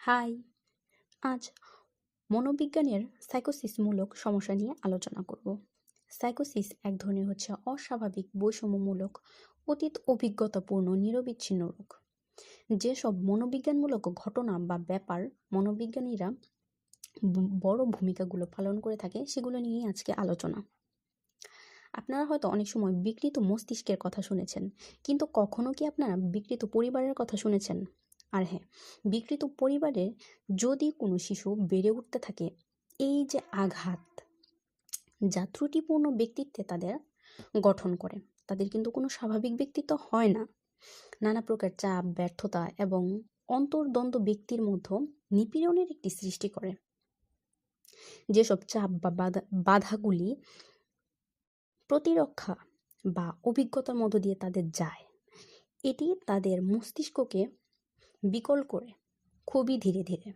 High! আজ মনোবিজ্ঞানের সাইকোসিসমূলক সমস্যা নিয়ে আলোচনা করব। সাইকোসিস এক ধরনের অস্বাভাবিক বৈষম্যমূলক অতীত অভিজ্ঞতাপূর্ণ নিরবিচ্ছিন্ন রোগ। যেসব মনোবিজ্ঞানমূলক ঘটনা বা ব্যাপার মনোবিজ্ঞানীরা বড় ভূমিকাগুলো পালন করে থাকে সেগুলো নিয়েই আজকে আলোচনা। আপনারা হয়তো অনেক সময় বিকৃত মস্তিষ্কের কথা শুনেছেন, কিন্তু কখনো কি আপনারা বিকৃত পরিবারের কথা শুনেছেন? আর হ্যাঁ, বিকৃত পরিবারে যদি কোনো শিশু বেড়ে উঠতে থাকে, এই যে আঘাত যা ত্রুটিপূর্ণ ব্যক্তিত্বে তাদের গঠন করে, তাদের কিন্তু কোনো স্বাভাবিক ব্যক্তিত্ব হয় না। নানা প্রকার চাপ, ব্যর্থতা এবং অন্তর্দ্বন্দ্ব ব্যক্তির মধ্যে নিপীড়নের একটি সৃষ্টি করে। যেসব চাপ বা বাধাগুলি প্রতিরক্ষা বা অভিজ্ঞতার মধ্য দিয়ে তাদের যায়, এটি তাদের মস্তিষ্ককে বিকল করে খুবই ধীরে ধীরে।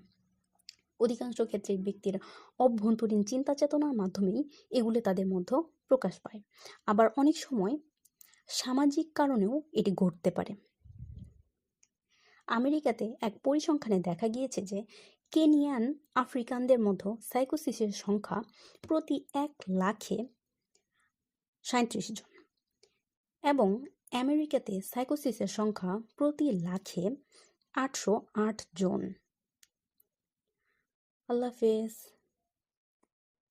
অধিকাংশ ক্ষেত্রে ব্যক্তির অভ্যন্তরীণ চিন্তা চেতনার মাধ্যমেই এগুলো তাদের মধ্যে প্রকাশ পায়। আবার অনেক সময় সামাজিক কারণেও এটি ঘটতে পারে। আমেরিকাতে এক পরিসংখ্যানে দেখা গিয়েছে যে কেনিয়ান আফ্রিকানদের মধ্যে সাইকোসিসের সংখ্যা প্রতি 1,00,000-এ 37 জন, এবং আমেরিকাতে সাইকোসিসের সংখ্যা প্রতি 1,00,000-এ 808 জন। আল্লাহ হাফেজ।